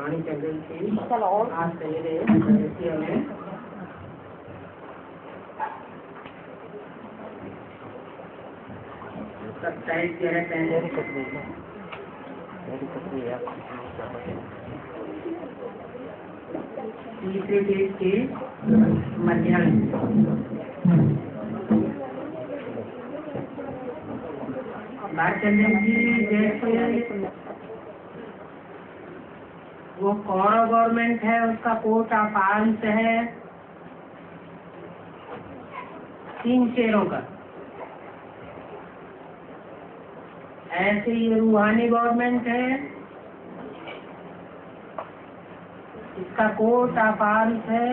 भविष्यवाणी चल रही थी आज सवेरे भविष्य में। 27/11 तीसरे पेज के मध्याह्न बात चल रही थी। जैसे वो कौरव गवर्नमेंट है, उसका कोर्ट ऑफ आर्म्स है 3 शेरों का। ऐसे ही रूहानी गवर्नमेंट है, इसका कोर्ट ऑफ आर्म्स है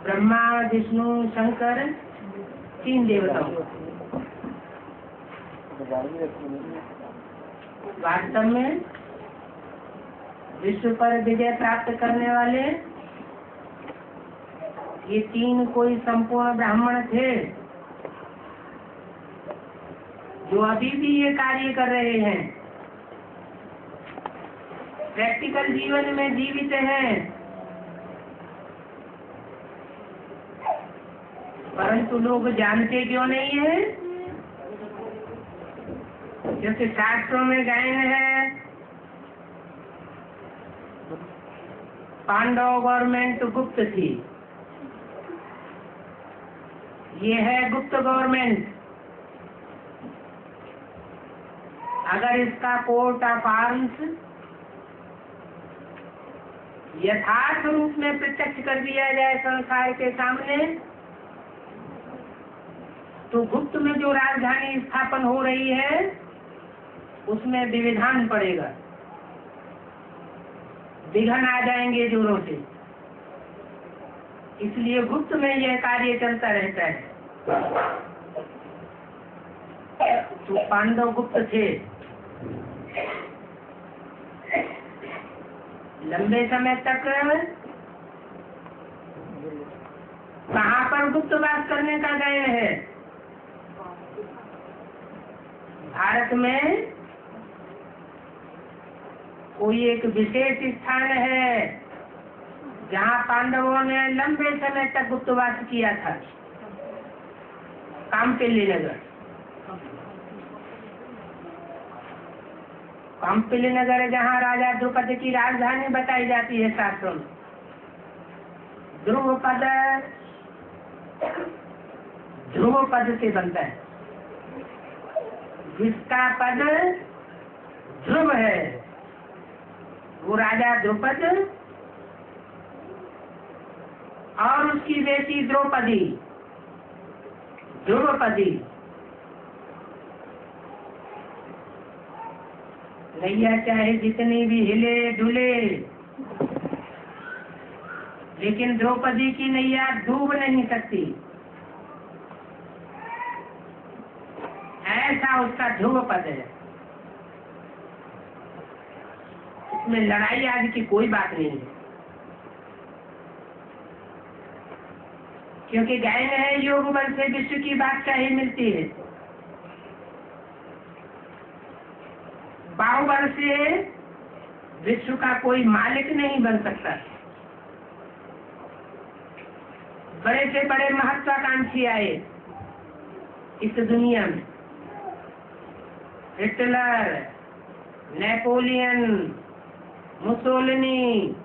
ब्रह्मा विष्णु शंकर 3 देवताओं। वास्तव में विश्व पर विजय प्राप्त करने वाले ये 3 कोई संपूर्ण ब्राह्मण थे जो अभी भी ये कार्य कर रहे हैं, प्रैक्टिकल जीवन में जीवित हैं, परंतु लोग जानते क्यों नहीं है? क्योंकि शास्त्रों में गायन है पांडव गवर्नमेंट गुप्त थी, ये है गुप्त गवर्नमेंट। अगर इसका कोर्ट ऑफ आर्म्स यथार्थ रूप में प्रत्यक्ष कर दिया जाए संसार के सामने, तो गुप्त में जो राजधानी स्थापन हो रही है उसमें विविधान पड़ेगा, विघन आ जाएंगे जोरों से। इसलिए गुप्त में यह कार्य चलता रहता है। तो पांडव गुप्त थे, लंबे समय तक कहाँ पर गुप्तवास करने का गए है? भारत में कोई एक विशेष स्थान है जहाँ पांडवों ने लंबे समय तक गुप्तवास किया था, कामपिल्ली नगर। कामपिल्ली नगर जहाँ राजा द्रुपद की राजधानी बताई जाती है शास्त्रों में। ध्रुव पद से बनता है, जिसका पद ध्रुव है वो राजा द्रुपद और उसकी बेटी द्रौपदी, ध्रुवपदी। नैया चाहे जितनी भी हिले डुले, लेकिन द्रौपदी की नैया डूब नहीं सकती, ऐसा उसका ध्रुव पद है। इसमें लड़ाई आदि की कोई बात नहीं है, क्योंकि गायन है योग बल से विश्व की बादशाही मिलती है, बाहुबल से विश्व का कोई मालिक नहीं बन सकता। बड़े से बड़े महत्वाकांक्षी आए इस दुनिया में, हिटलर, नेपोलियन, मुसोलिनी,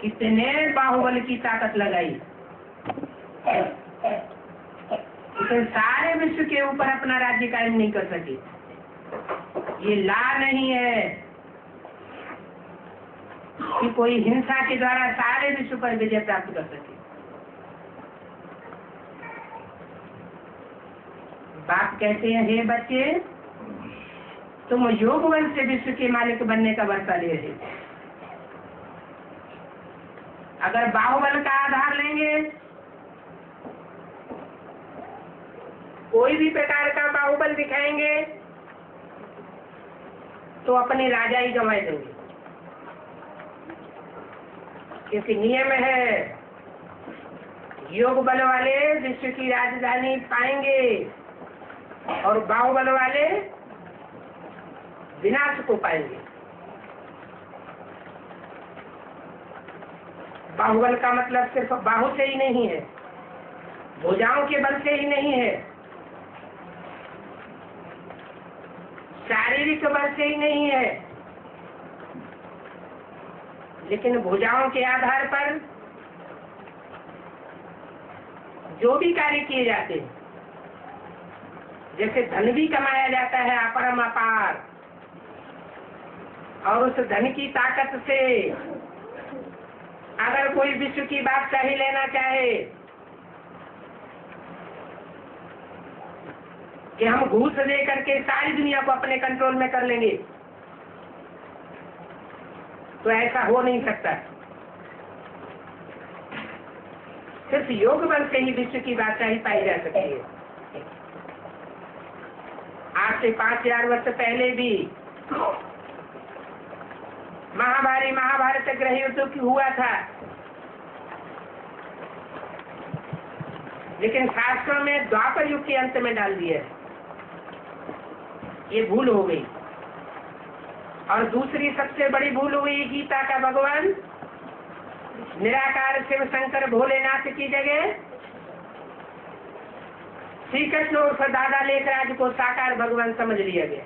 कितने बाहुबल की ताकत लगाई, लेकिन सारे विश्व के ऊपर अपना राज्य कायम नहीं कर सके। ये ला नहीं है कि कोई हिंसा के द्वारा सारे विश्व पर विजय प्राप्त कर सके। बाप कहते हैं, हे बच्चे, तुम योग बल से विश्व के मालिक बनने का वर्षा ले रहे। अगर बाहुबल का आधार लेंगे, कोई भी प्रकार का बाहुबल दिखाएंगे तो अपने राजा ही गंवाए देंगे, क्योंकि नियम है योग बल वाले विश्व की राजधानी पाएंगे और बाहुबल वाले विनाश को पाएंगे। बाहुबल का मतलब सिर्फ बाहु से ही नहीं है, भुजाओं के बल से ही नहीं है, शारीरिक बल से ही नहीं है, लेकिन भुजाओं के आधार पर जो भी कार्य किए जाते हैं, जैसे धन भी कमाया जाता है अपरम अपार, और उस धन की ताकत से अगर कोई विश्व की बादशाही लेना चाहे कि हम घूस दे करके सारी दुनिया को अपने कंट्रोल में कर लेंगे, तो ऐसा हो नहीं सकता। सिर्फ योग बल से ही विश्व की बादशाही पाई जा सकती है। आज से 5000 वर्ष पहले भी महाभारत गृह युद्ध हुआ था, लेकिन शास्त्रों में द्वापर युग के अंत में डाल दिया। ये भूल हो गई। और दूसरी सबसे बड़ी भूल हुई गीता का भगवान निराकार शिव शंकर भोलेनाथ की जगह श्री कृष्ण उर्फ दादा लेखराज को साकार भगवान समझ लिया गया।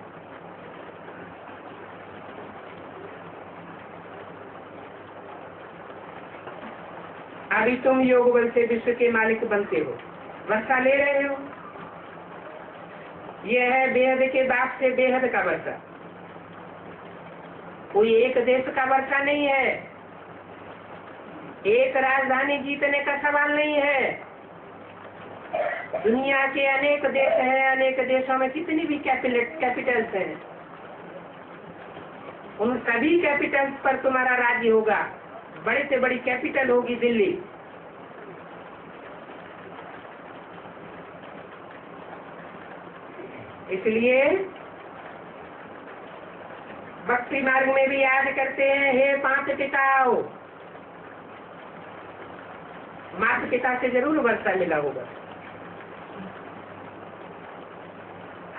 अभी तुम योग बल से विश्व के मालिक बनते हो, वर्षा ले रहे हो। यह है बेहद के बाप से बेहद का वर्षा। कोई एक देश का वर्षा नहीं है, एक राजधानी जीतने का सवाल नहीं है। दुनिया के अनेक देश हैं, अनेक देशों में कितनी भी कैपिटल्स हैं, उन सभी कैपिटल्स पर तुम्हारा राज्य होगा। बड़े से बड़ी कैपिटल होगी दिल्ली। इसलिए भक्ति मार्ग में भी याद करते हैं, हे 5 पिताओ। माता पिता से जरूर वर्षा मिला होगा।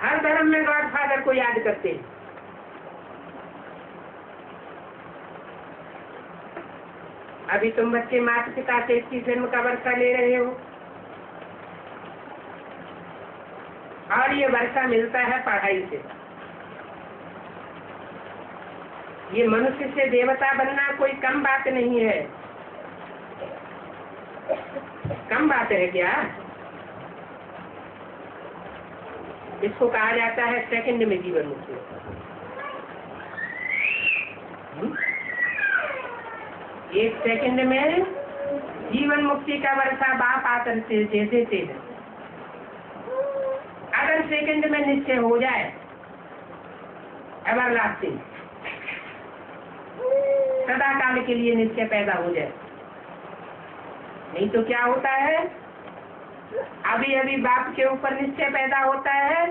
हर धर्म में गॉड फादर को याद करते हैं। अभी तुम बच्चे माता पिता से इसकी जन्म का वर्षा ले रहे हो, और ये वर्षा मिलता है पढ़ाई से। ये मनुष्य से देवता बनना कोई कम बात नहीं है। कम बात है क्या? इसको कहा जाता है सेकंड में जीवन मुक्ति। एक सेकंड में जीवन मुक्ति का वर्षा बाप आकर से देते हैं। अगर सेकंड में निश्चय हो जाए एवरलास्टिंग, सदा काल के लिए निश्चय पैदा हो जाए। नहीं तो क्या होता है, अभी अभी बाप के ऊपर निश्चय पैदा होता है,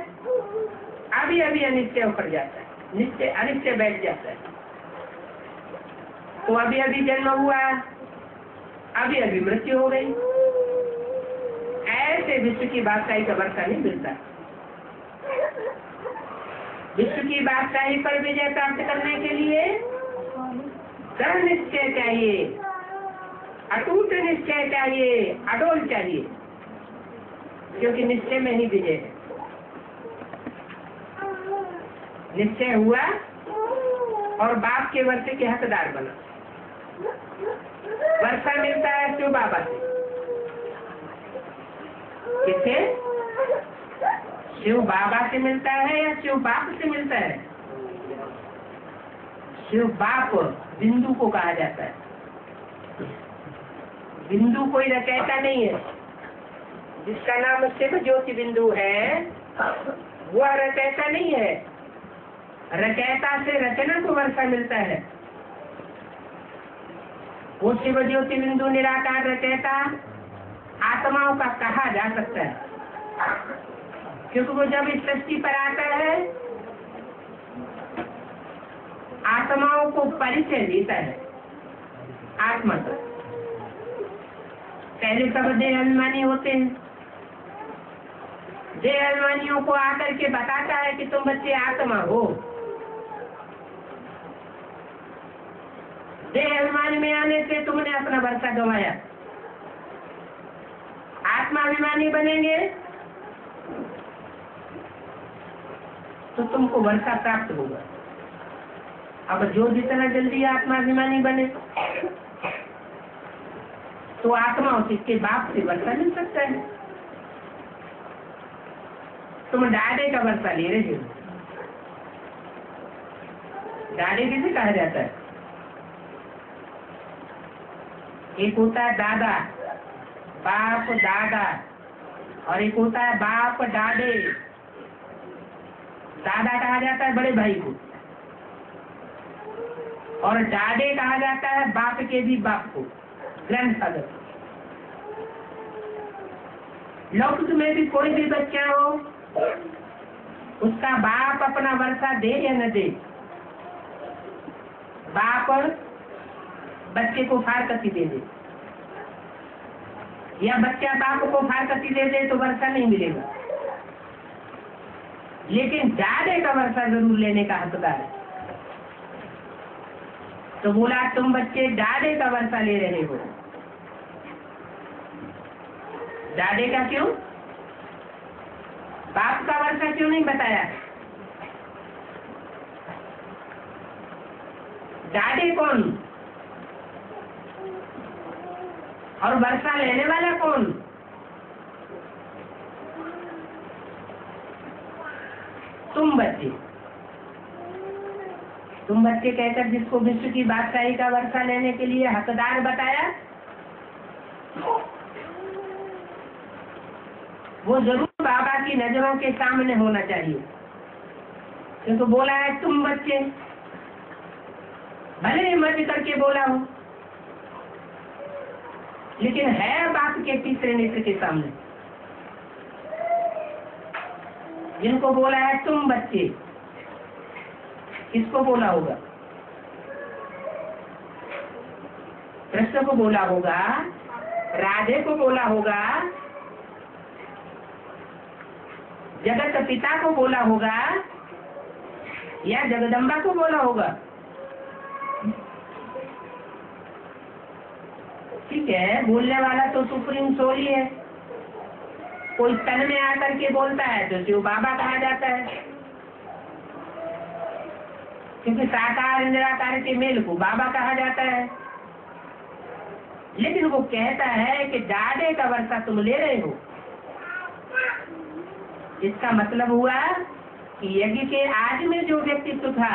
अभी अभी अनिश्चय ऊपर जाता है, निश्चय अनिश्चय बैठ जाता है। तो अभी अभी जन्म हुआ, अभी अभी मृत्यु हो गई। ऐसे विश्व की बादशाही का वर्षा नहीं मिलता। विश्व की बादशाही पर विजय प्राप्त करने के लिए दृढ़ निश्चय चाहिए, अटूट निश्चय चाहिए, अडोल चाहिए, क्योंकि निश्चय में ही विजय है। निश्चय हुआ और बाप के वर्षे के हकदार बना। वर्षा मिलता है शिव बाबा से। किससे? शिव बाबा से मिलता है या शिव बाप से मिलता है? शिव बाप बिंदु को कहा जाता है। बिंदु कोई रचयिता नहीं है। जिसका नाम शिव ज्योति बिंदु है, वह रचयिता नहीं है। रचयिता से रचना को वर्षा मिलता है। वो शिव ज्योति बिंदु निराकार रचयिता आत्माओं का कहा जा सकता है, क्योंकि वो जब इस सृष्टि पर आता है आत्माओं को परिचय देता है। आत्मा का पहले सब देह अभिमानी होते हैं। देह अभिमानियों को आकर के बताता है कि तुम बच्चे आत्मा हो, देह अभिमानी में आने से तुमने अपना वर्षा गंवाया। आत्माभिमानी बनेंगे तो तुमको वर्षा प्राप्त होगा। अब जो जितना जल्दी आत्माभिमानी बने तो आत्मा उसके बाप से वर्षा मिल सकता है। तुम डाडे का वर्षा ले रहे हो। डाडे किसे कहा जाता है? एक होता है दादा, बाप दादा, और एक होता है बाप डाडे। दादा कहा जाता है बड़े भाई को, और डाडे कहा जाता है बाप के भी बाप को, ग्रैंडफादर। लौकिक में भी कोई भी बच्चा हो, उसका बाप अपना वर्षा दे या न दे, बाप बच्चे को फारकती दे दे, या बच्चा बाप को फारकती दे दे तो वर्षा नहीं मिलेगा। लेकिन डाडे का वर्षा जरूर लेने का हकदार है। तो बोला तुम बच्चे डाडे का वर्षा ले रहे हो। डाडे का क्यों? बाप का वर्षा क्यों नहीं बताया? डाडे कौन और वर्षा लेने वाला कौन? तुम बच्चे। तुम बच्चे कहकर जिसको विश्व की बादशाही का वर्षा लेने के लिए हकदार बताया, वो जरूर बाबा की नजरों के सामने होना चाहिए। क्योंकि बोला है तुम बच्चे, भले ही मर्ज करके बोला हो, लेकिन है बाप के तीसरे नेत्र के सामने। जिनको बोला है तुम बच्चे, किसको बोला होगा? कृष्ण को बोला होगा, राधे को बोला होगा, जगत पिता को बोला होगा, या जगदम्बा को बोला होगा? ठीक है, बोलने वाला तो सुप्रीम सोल ही है। कोई तन में आकर के बोलता है तो शिव बाबा कहा जाता है, क्योंकि साकार निराकार के मेल को बाबा कहा जाता है। लेकिन वो कहता है कि डाडे का वर्षा तुम ले रहे हो। इसका मतलब हुआ कि यज्ञ के आज में जो व्यक्तित्व था,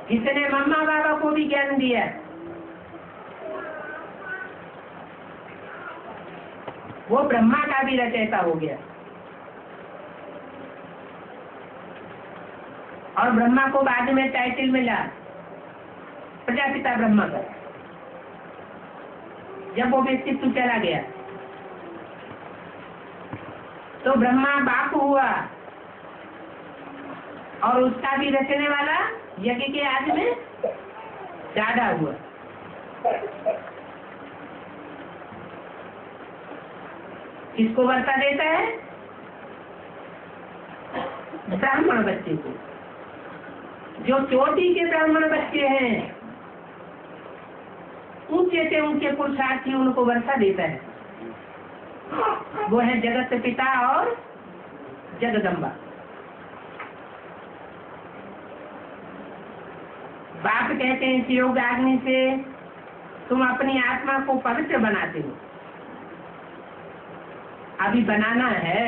जिसने मम्मा बाबा को भी ज्ञान दिया, वो ब्रह्मा का भी रचयिता हो गया। और ब्रह्मा को बाद में टाइटल मिला प्रजापिता ब्रह्मा का। जब वो व्यक्तित्व चला गया तो ब्रह्मा बाप हुआ, और उसका भी रचने वाला यज्ञ के आज में दादा हुआ। किसको वर्षा देता है? ब्राह्मण बच्चे को। जो चोटी के ब्राह्मण बच्चे हैं, ऊंचे से ऊंचे पुरुषार्थी, उनको वर्षा देता है। वो है जगत पिता और जगदम्बा। बाप कहते हैं इस योग अग्नि से तुम अपनी आत्मा को पवित्र बनाते हो। अभी बनाना है,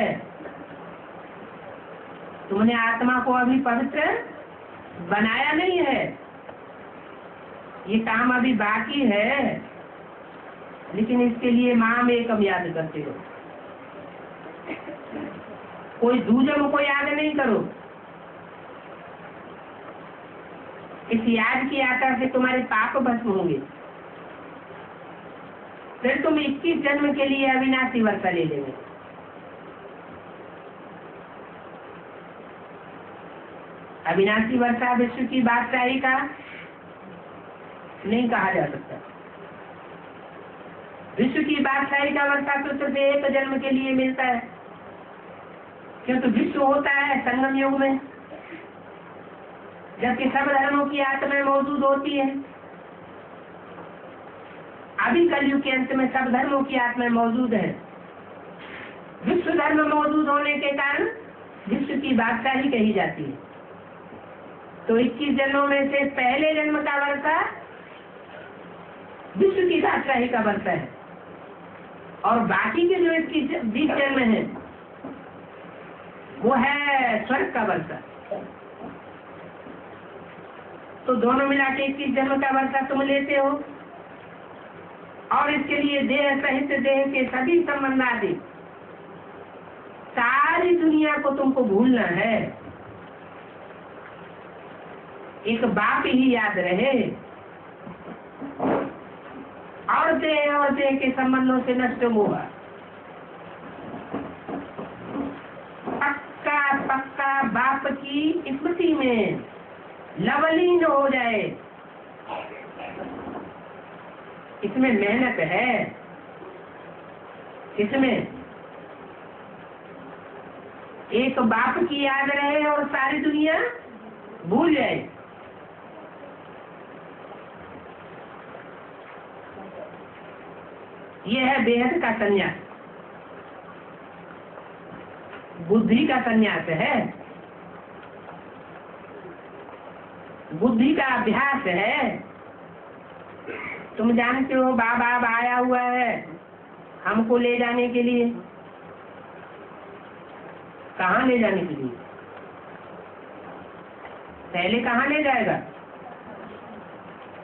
तुमने आत्मा को अभी पवित्र बनाया नहीं है। ये काम अभी बाकी है, लेकिन इसके लिए माँ में एकम याद करते हो। कोई दूजम को याद नहीं करो। इस याद की आकार से तुम्हारे पाप भस्म होंगे। फिर तुम 21 जन्म के लिए अविनाशी वर्षा ले लेंगे। अविनाशी वर्षा विश्व की बादशाही का नहीं कहा जा सकता। विश्व की बादशाही का वर्षा तो सिर्फ एक जन्म के लिए मिलता है, क्योंकि विश्व होता है संगम युग में। जबकि सब धर्मों की आत्माएं मौजूद होती है। अभी कलयुग के अंत में सब धर्मों की आत्माएं मौजूद है। विश्व धर्म मौजूद होने के कारण विश्व की बादशाही कही जाती है। तो 21 जन्मों में से पहले जन्म का वर्षा विश्व की बादशाही का वर्षा है, और बाकी के जो 20 जन्म है वो है स्वर्ग का वर्षा। तो दोनों मिला के 21 जन्म का वर्षा तुम लेते हो, और इसके लिए देह सहित देह के सभी संबंध आदि सारी दुनिया को तुमको भूलना है। एक बाप ही याद रहे, और देह के संबंधों से नष्ट हुआ। पक्का पक्का बाप की स्मृति में लवलीन हो जाए, इसमें मेहनत है। इसमें एक बाप की याद रहे और सारी दुनिया भूल जाए। यह है बेहद का संन्यास, बुद्धि का संन्यास है, बुद्धि का अभ्यास है। तुम जानते हो बाबा आया हुआ है हमको ले जाने के लिए। कहाँ ले जाने के लिए? पहले कहाँ ले जाएगा?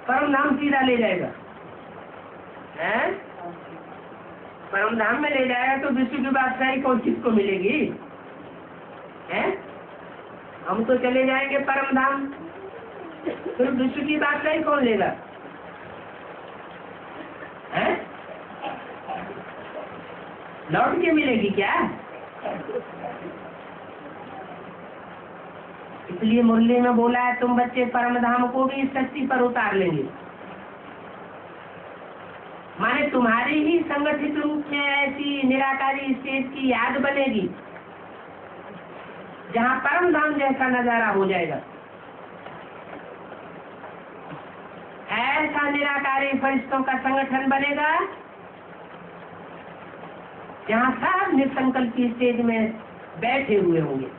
परम धाम सीधा ले जाएगा, हैं? परम धाम में ले जाएगा तो विश्व की बादशाही कौन किसको मिलेगी? हैं? हम तो चले जाएंगे परम धाम, फिर विश्व की बादशाही कौन लेगा? हैं? लौट के मिलेगी क्या? इसलिए मुरली में बोला है तुम बच्चे परम धाम को भी इस शक्ति पर उतार लेंगे। माने तुम्हारी ही संगठित रूप में ऐसी निराकारी स्टेज की याद बनेगी जहाँ परम धाम जैसा नजारा हो जाएगा। ऐसा निराकारी फरिश्तों का संगठन बनेगा जहाँ सब निसंकल्प की स्टेज में बैठे हुए होंगे।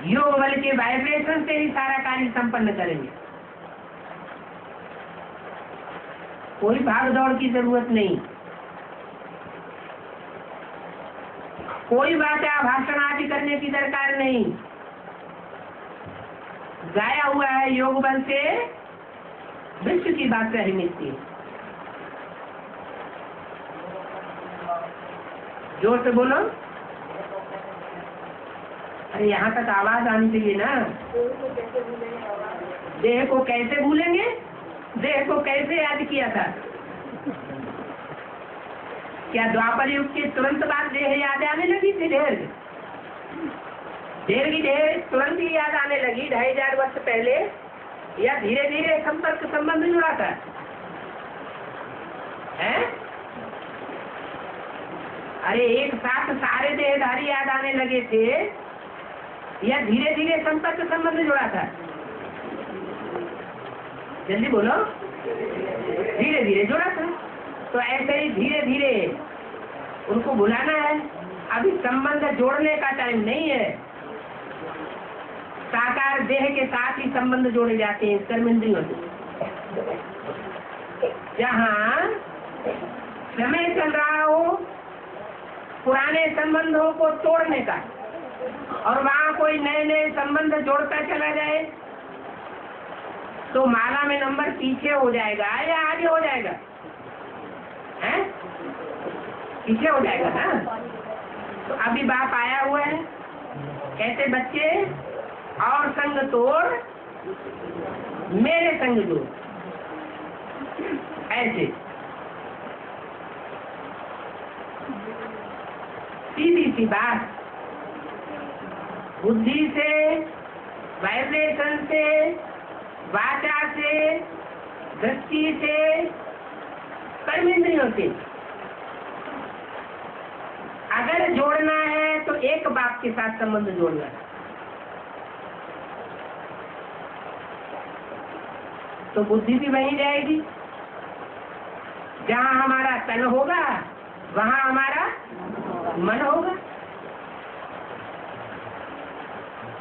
योग बल के वाइब्रेशन से ही सारा कार्य संपन्न करेंगे। कोई भाग दौड़ की जरूरत नहीं, कोई वाचा भाषण आदि करने की दरकार नहीं। गाया हुआ है योग बल से विश्व की बात सही मिलती है। जोर से बोलो। अरे यहाँ तक आवाज आनी चाहिए ना। देह को कैसे भूलेंगे? देह को कैसे याद किया था? क्या द्वापर युग के तुरंत बाद देह याद आने लगी थी? देह की देह तुरंत ही याद आने लगी 2500 वर्ष पहले, या धीरे धीरे संपर्क संबंध जुड़ा था? हैं? अरे एक साथ सारे देहधारी याद आने लगे थे, या धीरे धीरे संपर्क संबंध जुड़ा था? जल्दी बोलो। धीरे धीरे जुड़ा था। तो ऐसे ही धीरे धीरे उनको बुलाना है। अभी संबंध जोड़ने का टाइम नहीं है। साकार देह के साथ ही संबंध जोड़े जाते हैं कर्मेंद्रियों से। जहाँ समय चल रहा हो पुराने संबंधों को तोड़ने का, और वहाँ कोई नए नए संबंध जोड़ता चला जाए, तो माला में नंबर पीछे हो जाएगा या आगे हो जाएगा? हैं? पीछे हो जाएगा ना। तो अभी बाप आया हुआ है, कहते बच्चे और संग तोड़ मेरे संग जोड़। ऐसे सीधी सी बात, बुद्धि से, वाइब्रेशन से, वाचा से, दृष्टि से, कर्मेंद्रियों से अगर जोड़ना है तो एक बाप के साथ संबंध जोड़ना है। तो बुद्धि भी वहीं जाएगी। जहाँ हमारा तन होगा वहाँ हमारा मन होगा,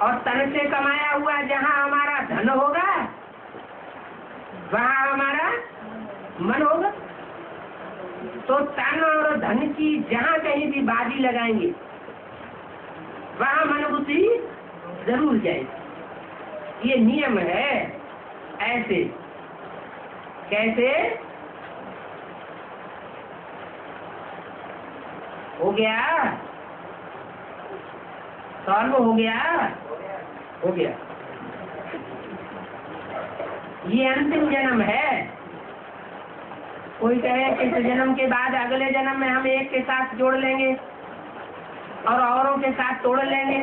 और तन से कमाया हुआ जहाँ हमारा धन होगा वहाँ हमारा मन होगा। तो तन और धन की जहाँ कहीं भी बाजी लगाएंगे वहाँ मन बुद्धि जरूर जाएगी। ये नियम है। ऐसे कैसे हो गया? सॉल्व हो गया? हो गया। ये अंतिम जन्म है। कोई कहे कि इस जन्म के बाद अगले जन्म में हम एक के साथ जोड़ लेंगे और औरों के साथ तोड़ लेंगे,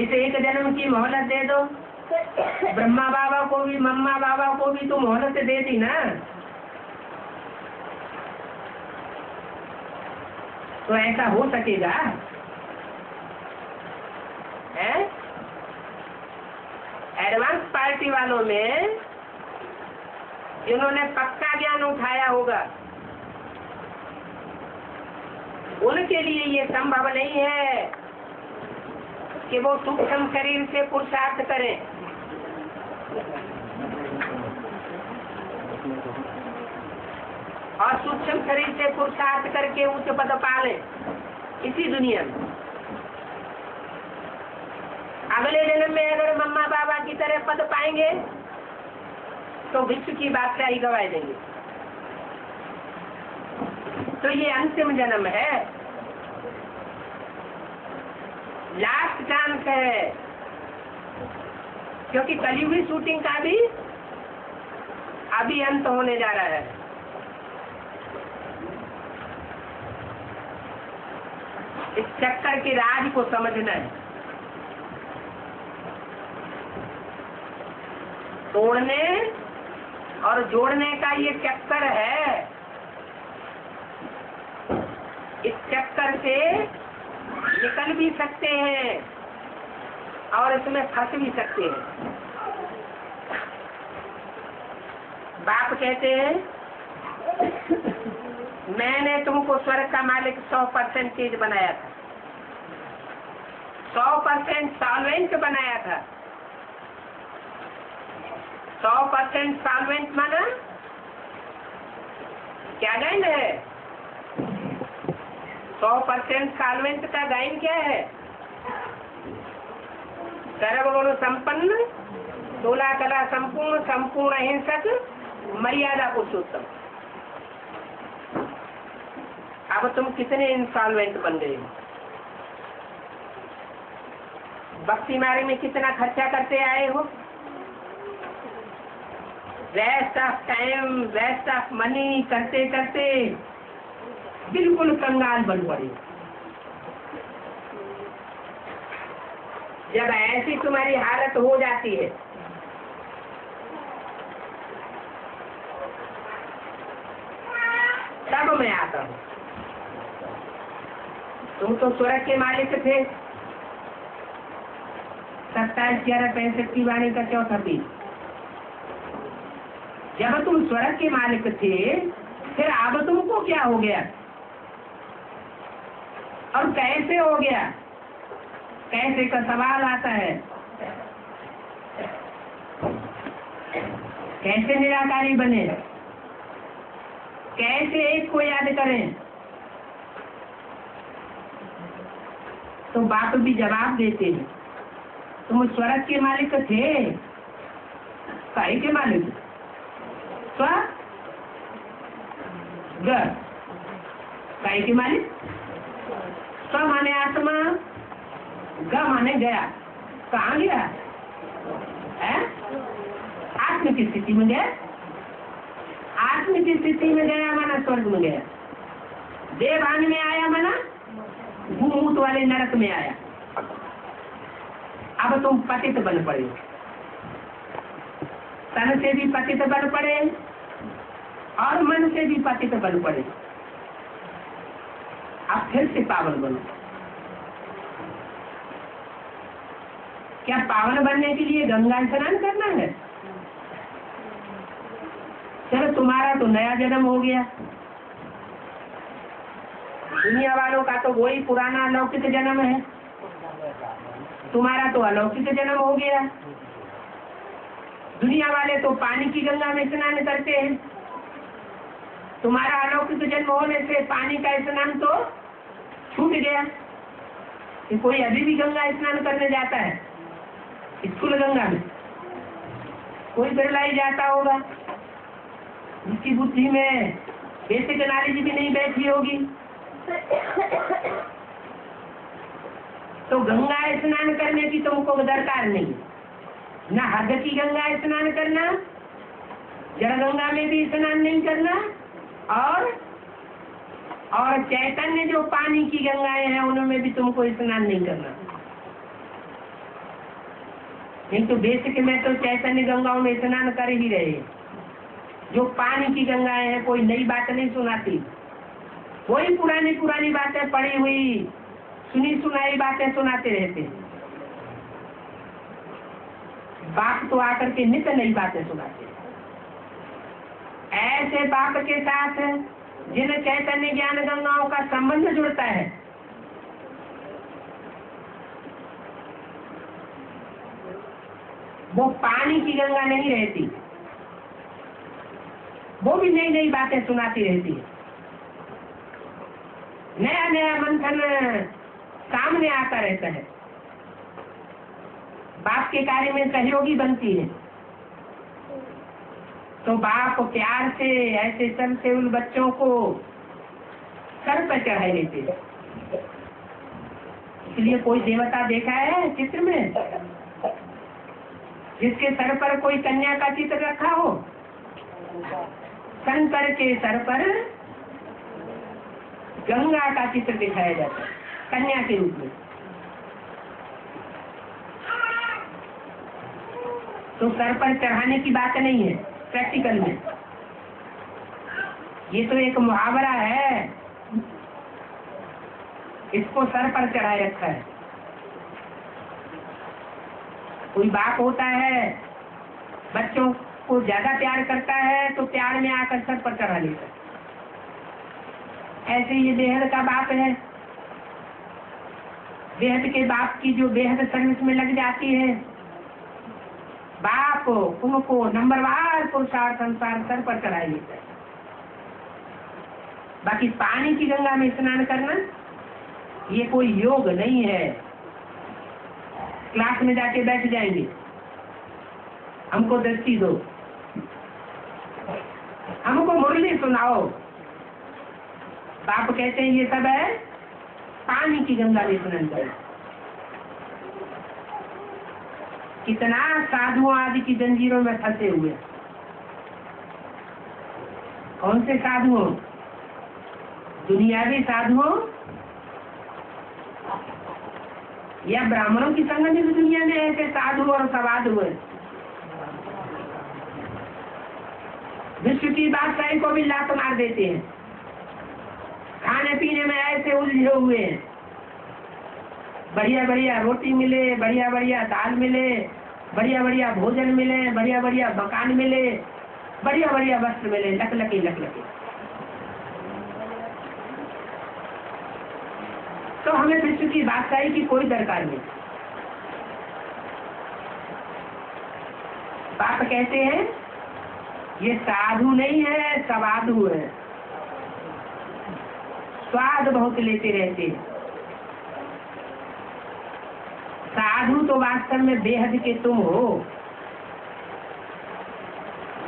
इसे एक जन्म की मोहलत दे दो। ब्रह्मा बाबा को भी मम्मा बाबा को भी तो मोहलत दे दी ना, तो ऐसा हो सकेगा? है? एडवांस पार्टी वालों में जिन्होंने पक्का ज्ञान उठाया होगा उनके लिए ये संभव नहीं है कि वो सूक्ष्म शरीर से पुरुषार्थ करें। और सूक्ष्म शरीर से पुरुषार्थ करके उच्च पद पाले इसी दुनिया में। अगले जन्म में अगर मम्मा बाबा की तरह पद पाएंगे तो विश्व की बादशाही गवाए देंगे। तो ये अंतिम जन्म है, लास्ट चांस है, क्योंकि कलयुगी शूटिंग का भी अभी अंत होने जा रहा है। इस चक्कर के राज को समझना है। तोड़ने और जोड़ने का ये चक्कर है। इस चक्कर से निकल भी सकते हैं और इसमें फंस भी सकते हैं। बाप कहते हैं मैंने तुमको स्वर्ग का मालिक 100% बनाया था, 100% सॉल्वेंट बनाया था। 100% सॉल्वेंट माना क्या गाइन है? 100% सॉल्वेंट का गाइन क्या है? सर्वगुण संपन्न, 16 कला संपूर्ण, संपूर्ण अहिंसक, मर्यादा पुरुषोत्तम। अब तुम कितने इंस्टॉलमेंट बन गए? भक्ति मार्ग में कितना खर्चा करते आए हो? Waste of time, waste of money करते करते बिल्कुल कंगाल बन पड़े। जब ऐसी तुम्हारी हालत हो जाती है तब मैं आता हूँ। तुम तो स्वर्ग के मालिक थे। 27/11/65 की वाणी का चौथा बीज। जब तुम स्वर्ग के मालिक थे फिर अब तुमको क्या हो गया और कैसे हो गया? कैसे का सवाल आता है। कैसे निराकारी बने? कैसे एक को याद करें? तो बाप भी जवाब देते हैं तुम स्वर्ग के मालिक थे। काहे के मालिक? स्वर्ग काहे के मालिक? स्व माने आत्मा, ग माने गया। कहाँ गया है? आत्म की स्थिति में गया। आत्म की स्थिति में गया माना स्वर्ग में गया। देवान में आया माना भूत वाले नरक में आया। अब तुम पतित बन पड़े, तन से भी पतित बन पड़े और मन से भी पतित बन पड़े। अब फिर से पावन बनो। क्या पावन बनने के लिए गंगा स्नान करना है? चलो तुम्हारा तो नया जन्म हो गया, दुनिया वालों का तो वही पुराना अलौकिक जन्म है, तुम्हारा तो अलौकिक जन्म हो गया। दुनिया वाले तो पानी की गंगा में स्नान करते हैं, तुम्हारा अलौकिक जन्म होने से पानी का स्नान तो छूट गया। कि कोई अभी भी गंगा स्नान करने जाता है, स्कूल गंगा में कोई बिरला ही जाता होगा, जिसकी बुद्धि में बेसिक नॉलेज भी नहीं बैठी होगी। तो गंगा स्नान करने की तुमको दरकार नहीं, ना हद की गंगा स्नान करना, जड़ गंगा में भी स्नान नहीं करना, और चैतन्य जो पानी की गंगाएं हैं उनमें भी तुमको स्नान नहीं करना। नहीं तो बेसिक में तो चैतन्य गंगाओं में स्नान कर ही रहे। जो पानी की गंगाएं हैं कोई नई बात नहीं सुनाती, वही पुरानी पुरानी बातें पड़ी हुई सुनी सुनाई बातें सुनाते रहते। बाप तो आकर के नित्य नई बातें सुनाते। ऐसे बाप के साथ जिन चैतन्य ज्ञान गंगाओं का संबंध जुड़ता है, वो पानी की गंगा नहीं रहती, वो भी नई नई बातें सुनाती रहती है। नया नया मंथन सामने आता रहता है, बाप के कार्य में सहयोगी बनती है। तो बाप प्यार से ऐसे चलते उन बच्चों को सर पर चढ़ाई लेते हैं। इसलिए कोई देवता देखा है चित्र में जिसके सर पर कोई कन्या का चित्र रखा हो? शंकर के सर पर गंगा का चित्र दिखाया जाता है कन्या के रूप में। तो सर पर चढ़ाने की बात नहीं है प्रैक्टिकल में, ये तो एक मुहावरा है, इसको सर पर चढ़ाए रखा है। कोई बाप होता है बच्चों को ज्यादा प्यार करता है तो प्यार में आकर सर पर चढ़ा लेता है। ऐसे ये बेहद का बाप है, बेहद के बाप की जो बेहद सर्विस में लग जाती है, बाप उनको नंबरवार पुरुषार्थ अनुसार सर पर चढ़ाई लेता है। बाकी पानी की गंगा में स्नान करना ये कोई योग नहीं है। क्लास में जाके बैठ जाएंगे, हमको दृष्टि दो, हमको मुरली सुनाओ, बाप कहते हैं ये सब है पानी की गंगा में स्नान करें। कितना साधुओं आदि की जंजीरों में फंसे हुए। कौन से साधुओं? दुनियावी साधुओं या ब्राह्मणों की संगत में दुनिया में ऐसे साधु और सवाधु है। विश्व की बादशाही को भी लात मार देते हैं, खाने पीने में ऐसे उलझे हुए हैं। बढ़िया बढ़िया रोटी मिले, बढ़िया बढ़िया दाल मिले, बढ़िया बढ़िया भोजन मिले, बढ़िया बढ़िया मकान मिले, बढ़िया बढ़िया वस्त्र मिले, लकलके लकलके। तो हमें विश्व की बादशाही की कोई दरकार नहीं। बाप कहते हैं ये साधु नहीं है, सवाधु है। स्वाद बहुत लेते रहते हैं। साधु तो वास्तव में बेहद के तुम हो,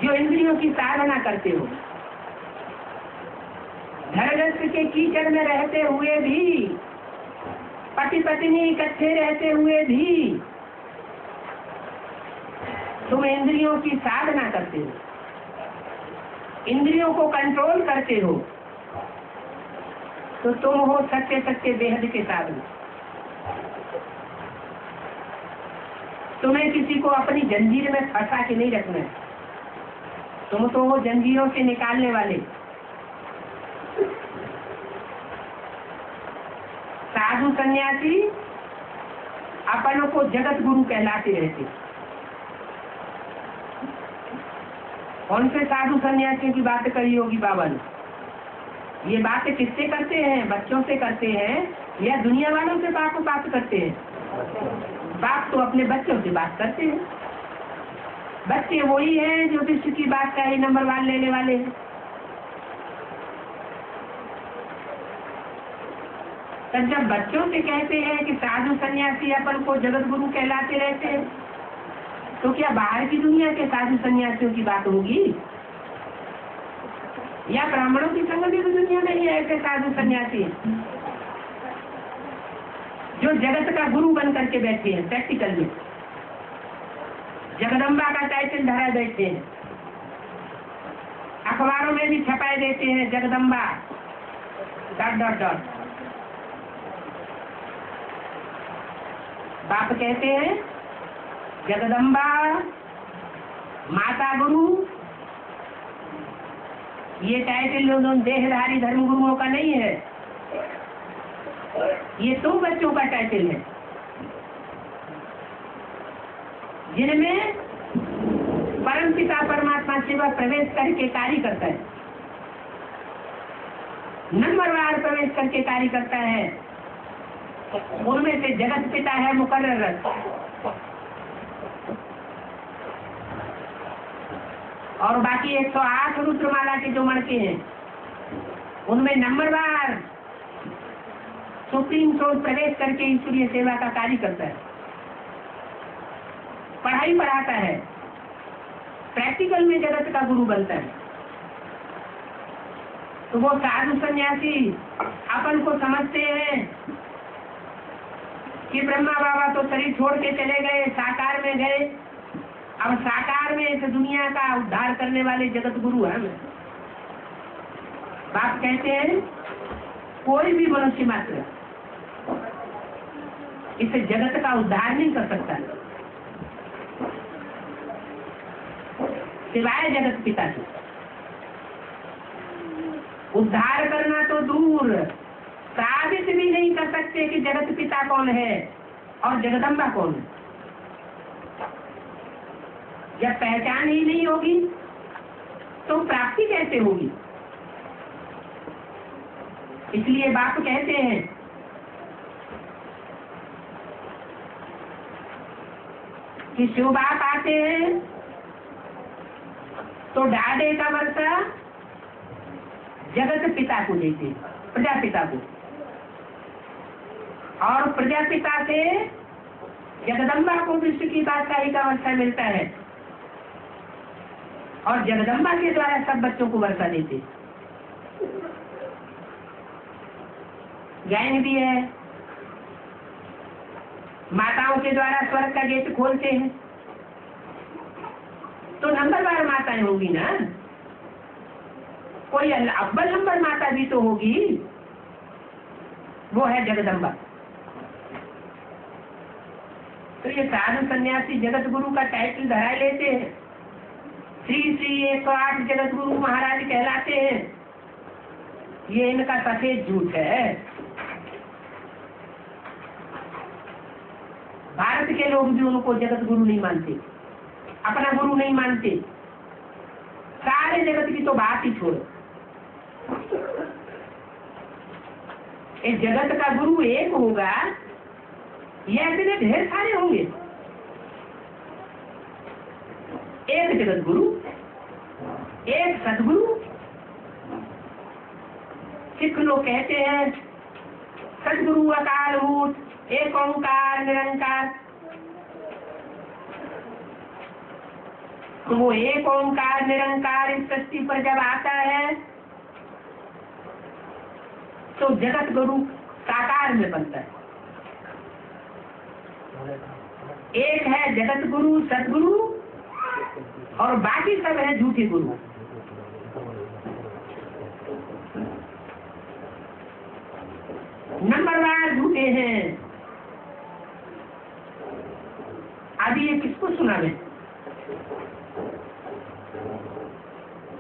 जो इंद्रियों की साधना करते हो। धरगस्त के कीचड़ में रहते हुए भी, पति पत्नी इकट्ठे रहते हुए भी तुम इंद्रियों की साधना करते हो, इंद्रियों को कंट्रोल करते हो। तो तुम हो सच्चे सच्चे बेहद के साधु। तुम्हें किसी को अपनी जंजीर में फंसा के नहीं रखना है, तुम तो वो जंजीरों से निकालने वाले। साधु सन्यासी अपनों को जगत गुरु कहलाते रहते। कौन से साधु सन्यासियों की बात करी होगी बाबा ने? ये बातें किससे करते हैं? बच्चों से करते हैं या दुनिया वालों से बात करते हैं? बात तो अपने बच्चों से बात करते हैं। बच्चे वही हैं जो विश्व की बात का ही नंबर 1 लेने वाले हैं। तब जब बच्चों से कहते हैं कि साधु सन्यासी अपन को जगत गुरु कहलाते रहते हैं, तो क्या बाहर की दुनिया के साधु सन्यासियों की बात होगी? या ब्राह्मणों की संगठित दुनिया में ही ऐसे साधु सन्यासी जो जगत का गुरु बन करके बैठे हैं? प्रैक्टिकल में जगदम्बा का टाइटल धरा बैठे हैं, अखबारों में भी छपाए देते हैं जगदम्बा ... बाप कहते हैं जगदम्बा माता गुरु। ये टाइटल देहधारी धर्म गुरुओं का नहीं है, ये तो बच्चों का टाइटल है जिनमें परमपिता परमात्मा सेवा प्रवेश करके कार्य करता है, नंबरवार प्रवेश करके कार्य करता है। उनमें से जगत पिता है मुकर्रर, और बाकी 108 रुद्रमाला के जो मणके हैं उनमें नंबरवार सुप्रीम सोर्स प्रवेश करके ईश्वरीय सेवा का कार्य करता है, पढ़ाई पढ़ाता है, प्रैक्टिकल में जगत का गुरु बनता है। तो वो साधु सन्यासी अपन को समझते हैं कि ब्रह्मा बाबा तो शरीर छोड़ के चले गए, साकार में गए, अब साकार में इस दुनिया का उद्धार करने वाले जगत गुरु हैं। बाप कहते हैं कोई भी मनुष्य मात्र इस जगत का उद्धार नहीं कर सकता सिवाय जगत पिता से। उद्धार करना तो दूर, साबित भी नहीं कर सकते कि जगत पिता कौन है और जगदम्बा कौन है। जब पहचान ही नहीं होगी तो प्राप्ति कैसे होगी? इसलिए बाप कहते हैं कि शिव बाप आते हैं तो डाढ़े का वर्षा जगत पिता को देते, प्रजापिता को, और प्रजापिता से जगदम्बा को विश्व की बादशाही का वर्षा मिलता है, और जगदम्बा के द्वारा सब बच्चों को वर्षा देते। ज्ञान भी है, माताओं के द्वारा स्वर्ग का गेट खोलते हैं, तो नंबरवार माताएं होगी ना, कोई अव्वल नंबर माता भी तो होगी, वो है जगदम्बा। तो ये साधु सन्यासी जगत गुरु का टाइटल धरा लेते हैं, श्री श्री 108 जगत गुरु महाराज कहलाते हैं। ये इनका सफेद झूठ है। भारत के लोग भी उनको जगत गुरु नहीं मानते, अपना गुरु नहीं मानते। सारे जगत की तो बात ही छोड़ो, इस जगत का गुरु एक होगा या इतने ढेर सारे होंगे? एक जगत गुरु, एक सदगुरु। सिख लोग कहते हैं सदगुरु अकाल मूर्त, एक ओंकार निरंकार। तो वो एक ओंकार निरंकार इस सृष्टि पर जब आता है तो जगत गुरु साकार में बनता है। एक है जगत गुरु सदगुरु और बाकी सब है झूठे गुरु। नंबरवार झूठे हैं। अभी ये किसको सुना मैं?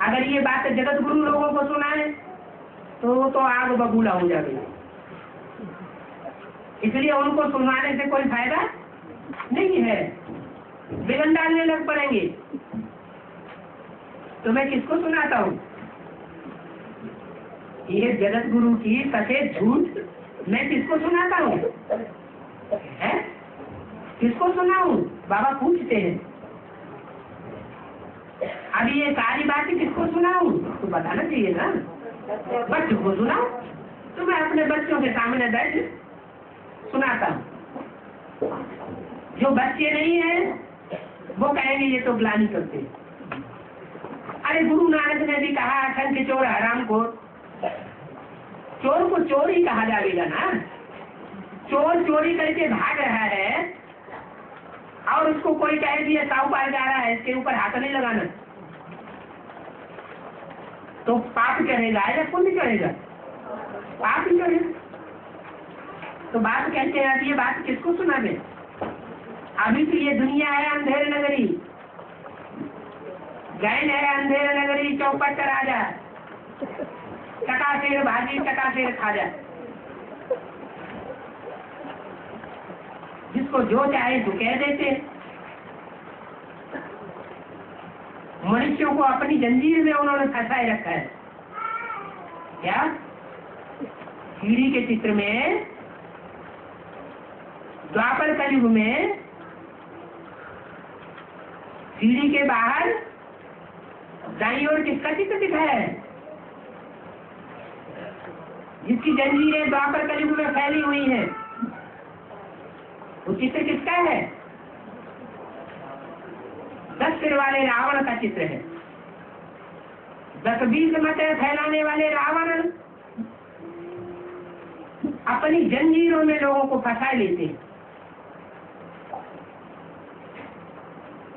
अगर ये बात जगत गुरु लोगों को सुनाए तो आग बबूला हो जाएगी। इसलिए उनको सुनाने से कोई फायदा नहीं है, विघन डालने लग पड़ेंगे। तो मैं किसको सुनाता हूँ? ये जगत गुरु की सफेद झूठ मैं किसको सुनाता हूँ? किसको सुनाऊं? बाबा पूछते हैं। अभी ये सारी बातें किसको सुनाऊं? तो बताना चाहिए ना। बच्चों को सुनाओ। तो मैं अपने बच्चों के सामने बैठ सुनाता हूँ। जो बच्चे नहीं है वो कहेंगे ये तो ग्लानि करते। अरे गुरु नानक ने भी कहा असंख्य चोर हराम को, चोर को चोर ही कहा जाएगा ना। चोर चोरी करके भाग रहा है और उसको कोई कह दिया साहूकार जा रहा है, इसके ऊपर हाथ नहीं लगाना, तो पाप करेगा या पुण्य करेगा? पाप ही करेगा। तो बात कहते हैं, अब ये बात किसको सुना दे? अभी तो ये दुनिया है अंधेर नगरी, गैन है अंधेर नगरी, चौपट का राजा, चकासेर भाजी चकासेर खाजा। जिसको जो चाहे तो कह देते। मनुष्यों को अपनी जंजीर में उन्होंने फंसाए रखा है। क्या? सीढ़ी के चित्र में द्वापर कलयुग में सीढ़ी के बाहर दाईं ओर किसका चित्र दिखाया है? जिसकी जंजीरें द्वापर कलयुग में फैली हुई हैं, वो चित्र किसका है? 10 सिर वाले रावण का चित्र है। 10-20 मतें फैलाने वाले रावण अपनी जंजीरों में लोगों को फंसा लेते हैं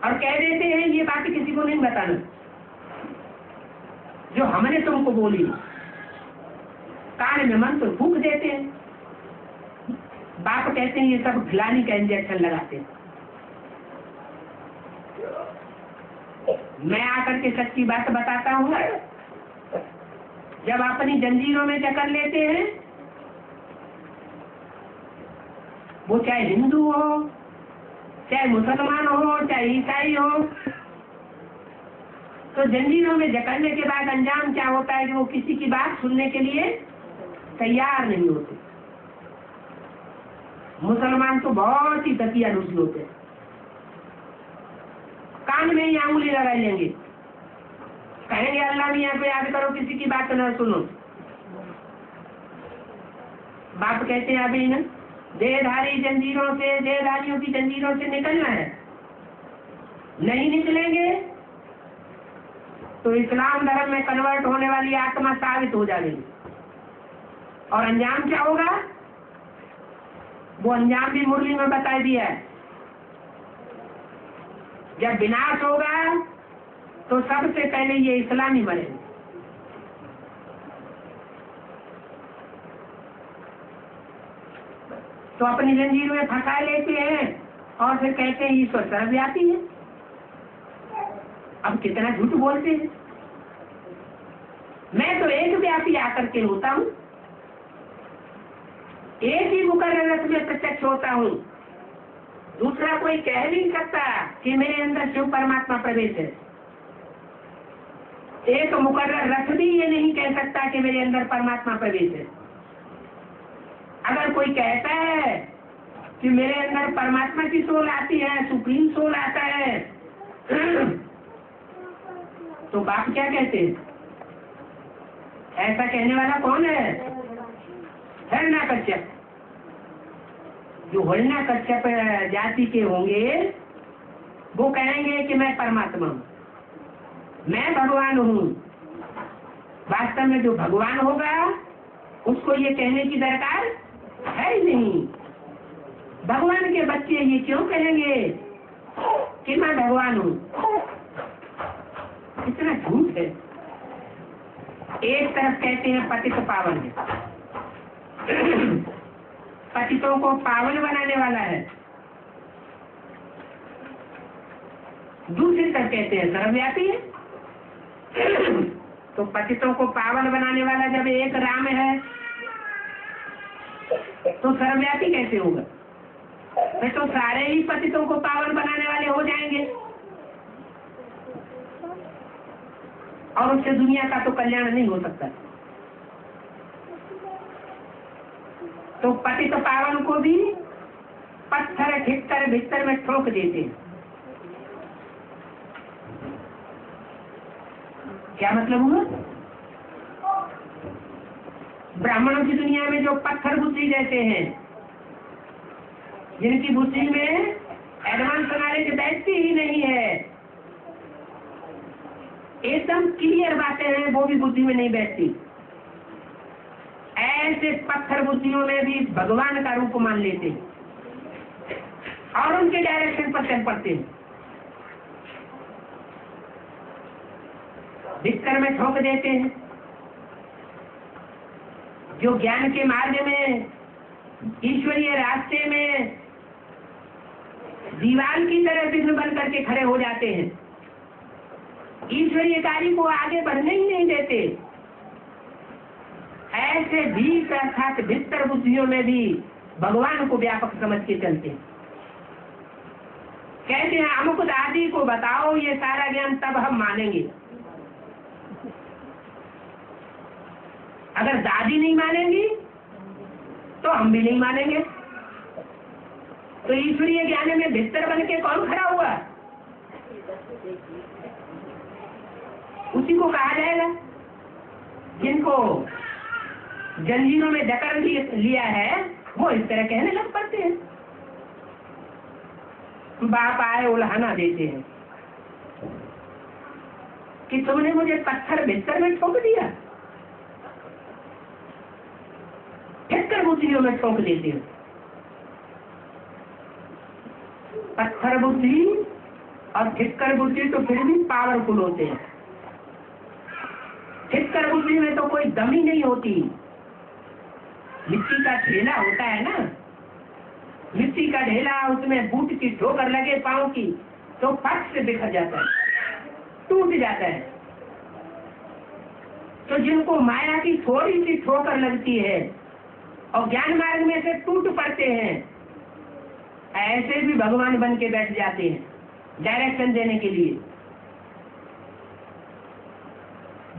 और कह देते हैं ये बात किसी को नहीं बताना, जो हमने तुमको बोली। कान में मंत्र फूंक देते हैं। बाप कहते हैं ये सब ग्लानि का इंजेक्शन लगाते हैं। मैं आकर के सच्ची बात बताता हूँ, जब अपनी जंजीरों में जकड़ लेते हैं, वो चाहे हिंदू हो, चाहे मुसलमान हो, चाहे ईसाई हो, तो जंजीरों में जकड़ने के बाद अंजाम क्या होता है कि वो किसी की बात सुनने के लिए तैयार नहीं होते। मुसलमान तो बहुत ही दकियानुसी होते हैं, कान में ही आंगुली लगा लेंगे, कहेंगे अल्लाह मियां पे याद करो, किसी की बात न सुनो। बाप कहते हैं अभी ना देहधारी जंजीरों से, देहधारियों की जंजीरों से निकलना है, नहीं निकलेंगे तो इस्लाम धर्म में कन्वर्ट होने वाली आत्मा साबित हो जाएगी। और अंजाम क्या होगा? वो अंजाम भी मुरली में बता दिया है। जब विनाश होगा तो सबसे पहले ये इस्लामी मरेंगे। तो अपनी जंजीर में फंसा लेते हैं और फिर कहते हैं ईश्वर सर्वव्यापी है। अब कितना झूठ बोलते हैं। मैं तो एक व्यापी आकर के होता हूँ, एक ही मुकर्रर रस में प्रत्यक्ष होता हूँ। दूसरा कोई कह नहीं सकता कि मेरे अंदर शिव परमात्मा प्रवेश है। एक मुकर्रर रस भी ये नहीं कह सकता कि मेरे अंदर परमात्मा प्रवेश है। अगर कोई कहता है कि मेरे अंदर परमात्मा की सोल आती है, सुप्रीम सोल आता है, तो बाप क्या कहते हैं? ऐसा कहने वाला कौन है? हिरण्यकश्यप। जो हिरण्यकश्यप जाति के होंगे वो कहेंगे कि मैं परमात्मा हूँ, मैं भगवान हूँ। वास्तव में जो भगवान होगा उसको ये कहने की दरकार है ही नहीं। भगवान के बच्चे ये क्यों कहेंगे कि मैं भगवान हूँ? इतना झूठ है। एक तरफ कहते हैं पतित पावन है, पतितों को पावन बनाने वाला है। दूसरी तरफ कहते हैं सर्वव्यापी है। तो पतितों को पावन बनाने वाला जब एक राम है तो सर्वव्यापी कैसे होगा? फिर तो सारे ही पतितों को पावन बनाने वाले हो जाएंगे। और उससे दुनिया का तो कल्याण नहीं हो सकता। तो पतित पावन को भी पत्थर ठिक्कर भीतर में ठोक देते। क्या मतलब हुआ? ब्राह्मणों की दुनिया में जो पत्थर बुद्धि जैसे हैं, जिनकी बुद्धि में एडवांस नॉलेज बैठती ही नहीं है, एकदम क्लियर बातें हैं, वो भी बुद्धि में नहीं बैठती, ऐसे पत्थर बुद्धियों में भी भगवान का रूप मान लेते और उनके डायरेक्शन पर चल पड़ते हैं, बिस्तर में ठोक देते हैं। जो ज्ञान के मार्ग में, ईश्वरीय रास्ते में दीवार की तरह विघ्न बन करके खड़े हो जाते हैं, ईश्वरीय कार्य को आगे बढ़ने ही नहीं देते, ऐसे भी अर्थात भीतर बुद्धियों में भी भगवान को व्यापक समझ के चलते हैं। कहते हैं अमुक दादी को बताओ ये सारा ज्ञान, तब हम मानेंगे। अगर दादी नहीं मानेंगी तो हम भी नहीं मानेंगे। तो ईश्वरीय ज्ञान में भीतर बन के कौन खड़ा हुआ? उसी को कहा जाएगा जिनको जंजीरों में जकड़ लिया है, वो इस तरह कहने लग पड़ते हैं। बाप आए उल्हाना देते हैं कि तुमने मुझे पत्थर भीतर में ठोक दिया, ठिक्कर बुद्धियों में ठोक देते हो। पत्थर बुद्धि और ठिक्कर बुद्धि तो फिर भी पावरफुल होते हैं। ठिक्कर बुद्धि में तो कोई दम ही नहीं होती। मिट्टी का ढेला होता है ना, मिट्टी का ढेला, उसमें बूट की ठोकर लगे पांव की तो फट से बिखर जाता है, टूट जाता है। तो जिनको माया की थोड़ी सी ठोकर लगती है और ज्ञान मार्ग में से टूट पड़ते हैं, ऐसे भी भगवान बन के बैठ जाते हैं डायरेक्शन देने के लिए।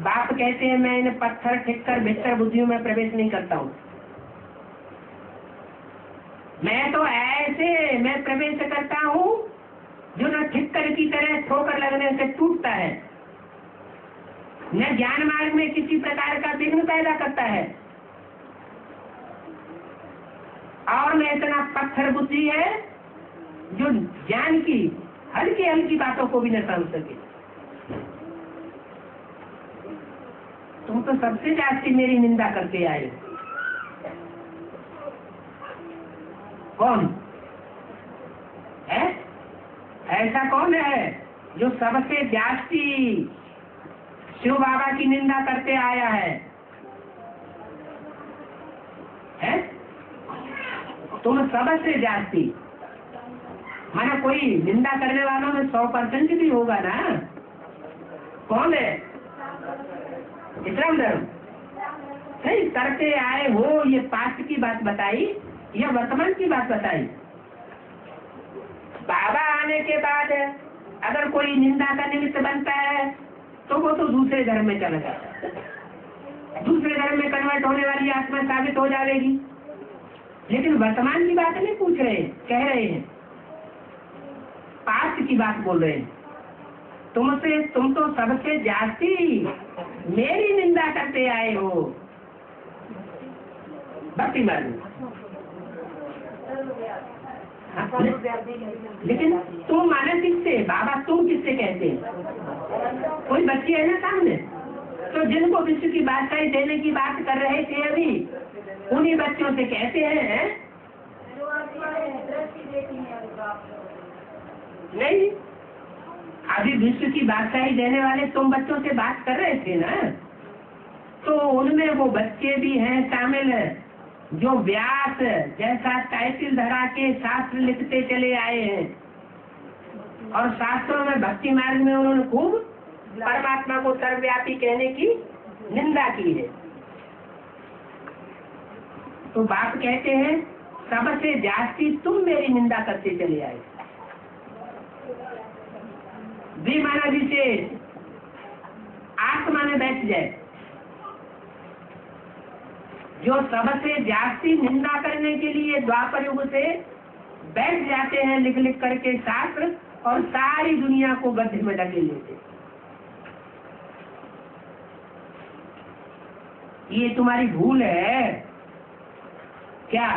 बाप कहते हैं मैं इन्हें पत्थर ठिक्कर भीतर बुद्धियों में प्रवेश नहीं करता हूँ, मैं तो ऐसे मैं प्रवेश करता हूँ जो न ठिक्कर की तरह ठोकर लगने से टूटता है, न ज्ञान मार्ग में किसी प्रकार का विघ्न पैदा करता है, और न इतना पत्थर बुद्धि है जो ज्ञान की हल्की हल्की बातों को भी न समझ सके। तुम तो सबसे जास्ती मेरी निंदा करके आए। कौन है? ऐसा कौन है जो सबसे जास्ती शिव बाबा की निंदा करते आया है? तुम सबसे जास्ती, माना कोई निंदा करने वालों में 100% भी होगा ना। कौन है? इस्लाम धर्म नहीं करते आए हो। ये पास्ट की बात बताई या वर्तमान की बात बताई? बाबा आने के बाद अगर कोई निंदा का निमित्त बनता है तो वो तो दूसरे धर्म में चला जाता है, दूसरे धर्म में कन्वर्ट होने वाली आत्मा साबित हो जाएगी। लेकिन वर्तमान की बात नहीं पूछ रहे, कह रहे हैं पास्ट की बात बोल रहे हैं। तुम तो सबसे जास्ती मेरी निंदा करते आए हो भक्ति मार्ग में। लेकिन तुम माने किससे? बाबा तुम किससे कहते हैं? कोई बच्चे है ना सामने, तो जिनको विश्व की बादशाही देने की बात कर रहे थे अभी, उन्हीं बच्चों से कहते हैं नहीं, अभी विश्व की बादशाही देने वाले तुम बच्चों से बात कर रहे थे ना, तो उनमें वो बच्चे भी हैं शामिल जो व्यास जैसा टाइटल धरा के शास्त्र लिखते चले आए हैं, और शास्त्रों में भक्ति मार्ग में उन्होंने खूब परमात्मा को सर्वव्यापी कहने की निंदा की है। तो बाप कहते हैं सबसे जास्ती तुम मेरी निंदा करते चले आए। विमाना विशेष आत्मा में बैठ जाए। जो सबसे जास्ती निंदा करने के लिए द्वापर युग से बैठ जाते हैं लिख लिख करके शास्त्र, और सारी दुनिया को गड्ढे में ढके लेते। ये तुम्हारी भूल है क्या?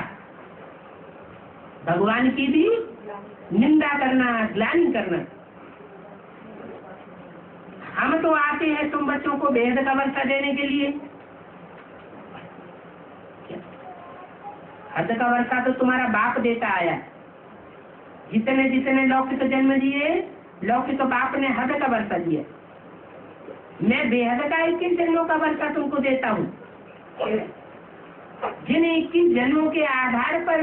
भगवान की भी निंदा करना, ग्लानि करना। हम तो आते हैं तुम बच्चों को वेद का वर्षा देने के लिए। हद का वर्षा तो तुम्हारा बाप देता आया। जितने जितने लौकिक जन्म दिए, लौकिक बाप ने हद का वर्षा दिया। मैं बेहद का 21 जन्मों का वर्षा तुमको देता हूँ। जिन 21 जन्मों के आधार पर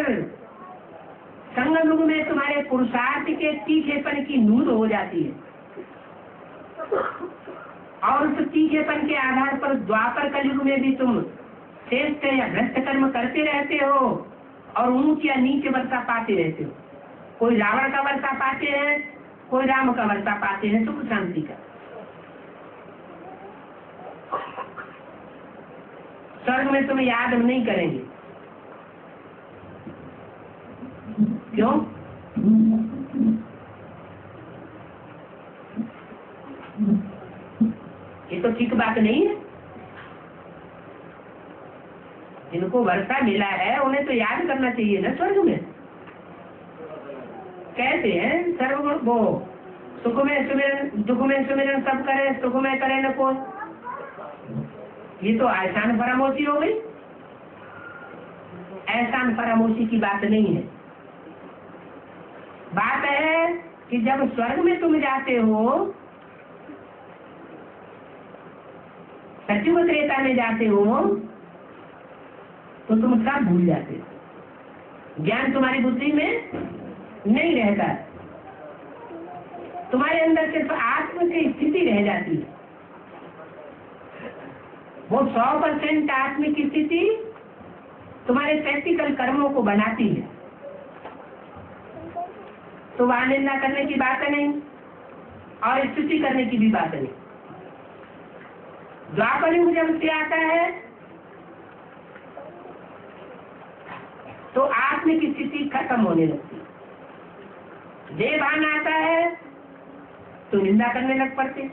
संगम युग में तुम्हारे पुरुषार्थ के तीखेपन की नूर हो जाती है, और उस तीखेपन के आधार पर द्वापर कलयुग में भी तुम श्रेष्ठ या भ्रष्ट कर्म करते रहते हो और ऊंच या नीच वर्षा पाते रहते हो। कोई रावण का वर्षा पाते हैं, कोई राम का वर्षा पाते हैं, सुख शांति का। स्वर्ग में तुम्हें याद नहीं करेंगे। क्यों? ये तो ठीक बात नहीं है। जिनको वर्षा मिला है उन्हें तो याद करना चाहिए ना स्वर्ग में। कहते हैं सर्वगुण वो सुख में सुमिरन, दुख में सुमिरन सब करे, सुख में करे न कोई। ये तो एहसान फरामोशी हो गई। एहसान फरामोशी की बात नहीं है। बात है कि जब स्वर्ग में तुम जाते हो, सचिव त्रेता में जाते हो, तो तुम सब भूल जाते हो। ज्ञान तुम्हारी बुद्धि में नहीं रहता। तुम्हारे अंदर सिर्फ आत्म की स्थिति रह जाती है। वो 100% आत्मिक स्थिति तुम्हारे प्रैक्टिकल कर्मों को बनाती है। तो वहां निंदा करने की बात नहीं और स्तुति करने की भी बात नहीं। द्वापर युग जब से आता है तो आत्मिक स्थिति खत्म होने लगती है। देवान आता है तो निंदा करने लग पड़ते।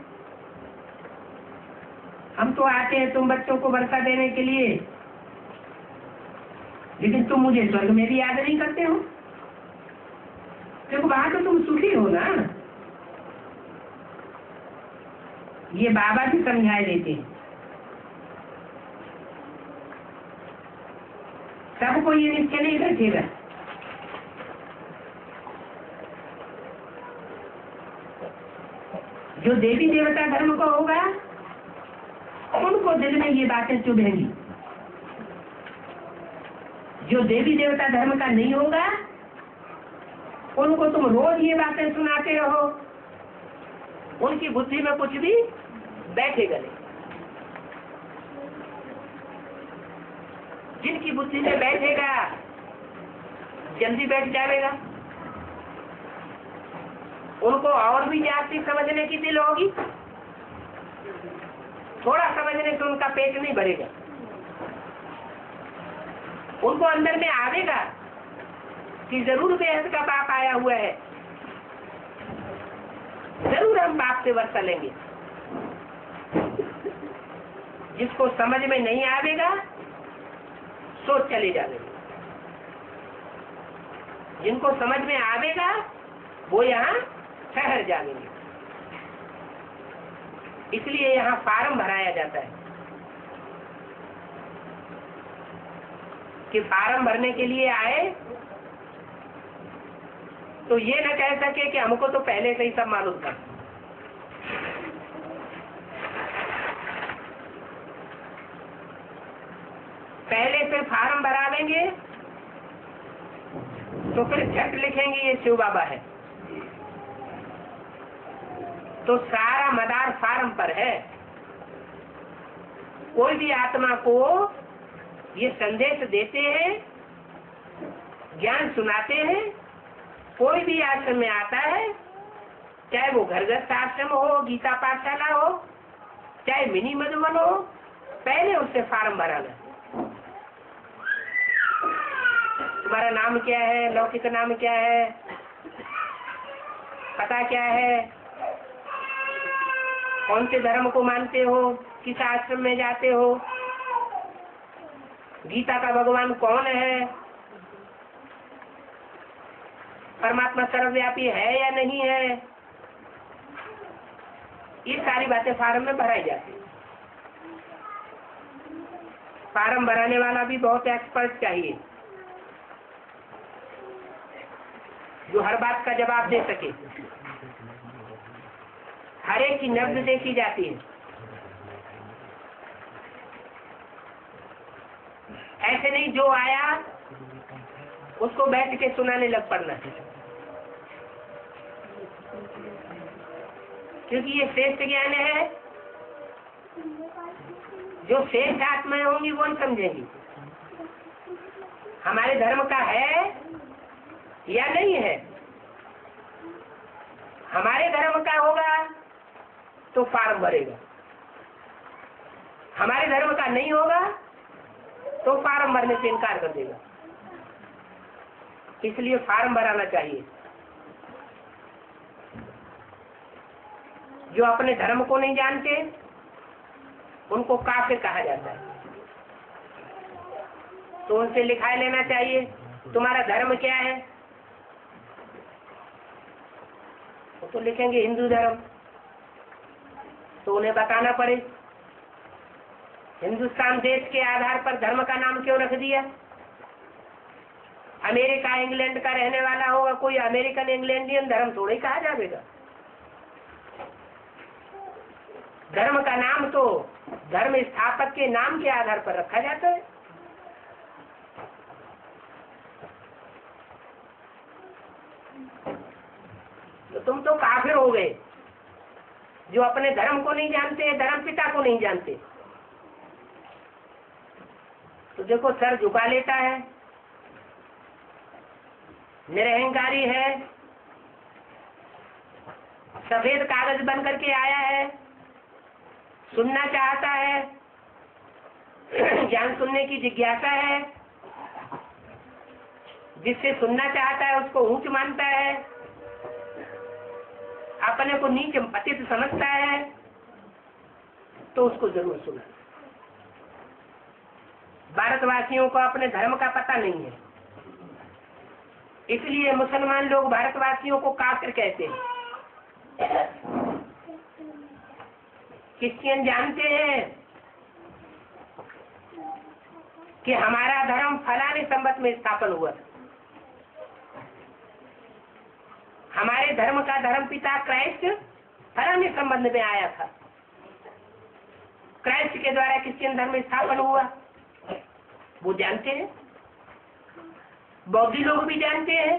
हम तो आते हैं तुम बच्चों को वर्षा देने के लिए, लेकिन तुम मुझे स्वर्ग में भी याद नहीं करते हो, क्योंकि वहां तो तुम सुखी हो ना। ये बाबा भी समझाए देते हैं। सबको ये निश्चय नहीं बैठेगा। जो देवी देवता धर्म का होगा उनको दिल में ये बातें चुभेंगी। जो देवी देवता धर्म का नहीं होगा उनको तुम रोज ये बातें सुनाते रहो, उनकी बुद्धि में कुछ भी बैठेगा नहीं। जिनकी बुद्धि में बैठेगा जल्दी बैठ जाएगा। उनको और भी जास्ती समझने की दिल होगी। थोड़ा समझने से उनका पेट नहीं भरेगा। उनको अंदर में आवेगा कि जरूर बेहद का बाप आया हुआ है, जरूर हम बाप से वर्षा लेंगे। जिसको समझ में नहीं आवेगा सोच चले जाएंगे। जिनको समझ में आवेगा वो यहाँ ठहर जाएंगे। इसलिए यहाँ फार्म भराया जाता है कि फार्म भरने के लिए आए तो ये न कह सके कि हमको तो पहले से ही सब मालूम था। पहले से फार्म भरा लेंगे तो फिर झट लिखेंगे ये शिव बाबा है, तो सारा मदार फार्म पर है। कोई भी आत्मा को ये संदेश देते हैं, ज्ञान सुनाते हैं, कोई भी आश्रम में आता है, चाहे वो घरगस्थ आश्रम हो, गीता पाठशाला हो, चाहे मिनी मधुबन हो, पहले उससे फार्म भराना। तुम्हारा नाम क्या है, लौकिक नाम क्या है, पता क्या है, कौन से धर्म को मानते हो, किस आश्रम में जाते हो, गीता का भगवान कौन है, परमात्मा सर्वव्यापी है या नहीं है, ये सारी बातें फार्म में भराई जाती है। फार्म भराने वाला भी बहुत एक्सपर्ट चाहिए, जो हर बात का जवाब दे सके। हर एक की नब्ज देखी जाती है। ऐसे नहीं जो आया उसको बैठ के सुनाने लग पड़ना, क्योंकि ये श्रेष्ठ ज्ञान है। जो श्रेष्ठ आत्माएं होंगी वो ही समझेंगी हमारे धर्म का है या नहीं है। हमारे धर्म का होगा तो फार्म भरेगा, हमारे धर्म का नहीं होगा तो फार्म भरने से इनकार कर देगा। इसलिए फार्म भराना चाहिए। जो अपने धर्म को नहीं जानते उनको काफिर कहा जाता है, तो उनसे लिखा लेना चाहिए तुम्हारा धर्म क्या है। तो लिखेंगे हिंदू धर्म, तो उन्हें बताना पड़े हिंदुस्तान देश के आधार पर धर्म का नाम क्यों रख दिया। अमेरिका इंग्लैंड का रहने वाला होगा कोई, अमेरिकन इंग्लैंडियन धर्म थोड़ा ही कहा जाएगा। धर्म का नाम तो धर्म स्थापक के नाम के आधार पर रखा जाता है। तो तुम तो काफिर हो गए जो अपने धर्म को नहीं जानते, धर्म पिता को नहीं जानते। तो देखो सर झुका लेता है, निरहंकारी है, सफेद कागज बन करके आया है, सुनना चाहता है, ज्ञान सुनने की जिज्ञासा है, जिससे सुनना चाहता है उसको ऊंच मानता है, अपने को नीच पतित समझता है, तो उसको जरूर सुना। भारतवासियों को अपने धर्म का पता नहीं है, इसलिए मुसलमान लोग भारतवासियों को काफिर कहते हैं। क्रिश्चियन जानते हैं कि हमारा धर्म फलाने संवत में स्थापन हुआ, हमारे धर्म का धर्म पिता क्राइस्ट फलाने संबंध में आया था, क्राइस्ट के द्वारा क्रिश्चियन धर्म स्थापन हुआ, वो जानते हैं। बौद्धी लोग भी जानते हैं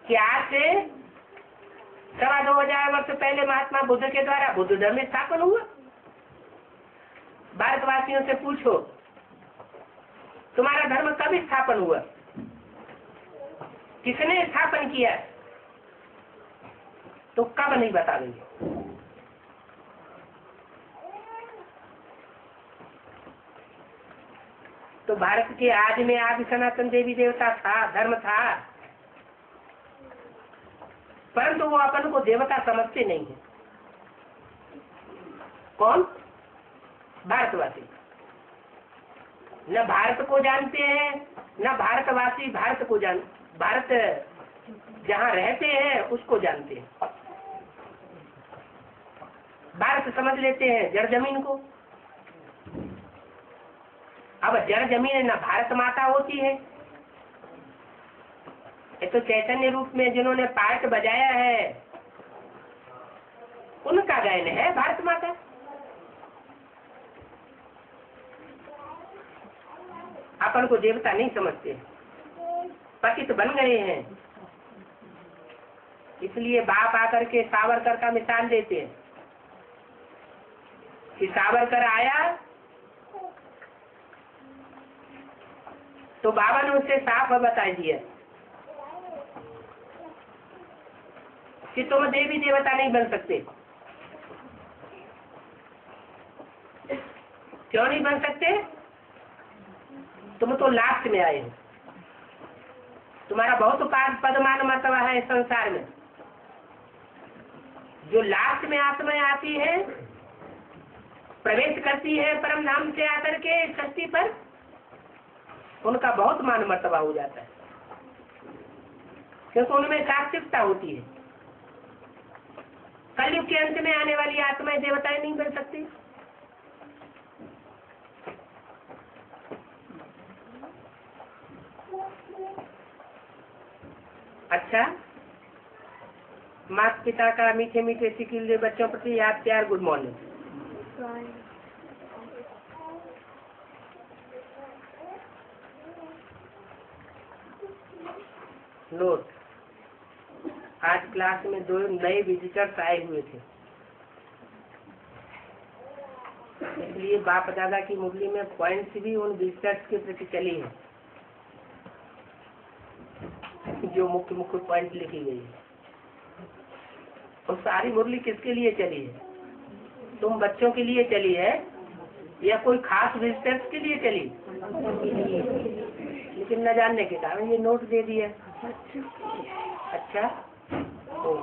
कि आज से 2500 वर्ष पहले महात्मा बुद्ध के द्वारा बुद्ध धर्म स्थापन हुआ। भारतवासियों से पूछो तुम्हारा धर्म कब स्थापन हुआ, किसने स्थापन किया, तो कब नहीं बता देंगे। तो भारत के आदि में आदि सनातन देवी देवता था, धर्म था, परंतु वो अपन को देवता समझते नहीं है। कौन? भारतवासी। न भारत को जानते हैं, न भारतवासी भारत को भारत जहाँ रहते हैं उसको जानते हैं। भारत समझ लेते हैं जड़ जमीन को। अब जड़ जमीन न भारत माता होती है, ये तो चैतन्य रूप में जिन्होंने पार्ट बजाया है उनका गायन है भारत माता। अपन को देवता नहीं समझते, पतित बन गए हैं। इसलिए बाप आकर के सावरकर का मिसाल देते हैं कि सावरकर आया तो बाबा ने उससे साफ बता दिया, कि तुम देवी देवता नहीं बन सकते। क्यों नहीं बन सकते? तुम तो लास्ट में आए हो। तुम्हारा बहुत पदमान मर्तबा है इस संसार में। जो लास्ट में आत्माएं आती है, प्रवेश करती है परम धाम से आकर के सृष्टि पर, उनका बहुत मान मर्तबा हो जाता है, क्योंकि उनमें सात्विकता होती है। कलयुग के अंत में आने वाली आत्माएं देवताएं नहीं बन सकती। अच्छा, माता पिता का मीठे मीठे सिकिल बच्चों प्रति याद प्यार, गुड मॉर्निंग। नोट, आज क्लास में 2 नए विजिटर्स आए हुए थे, इसलिए बाप दादा की मुरली में पॉइंट्स भी उन विजिटर्स के प्रति चली है, जो मुख्य मुख्य पॉइंट लिखी गई है। और सारी मुरली किसके लिए चली है? तुम बच्चों के लिए चली है या कोई खास विजिटर्स के लिए चली? लेकिन न जानने के कारण ये नोट दे दिया। अच्छा, तो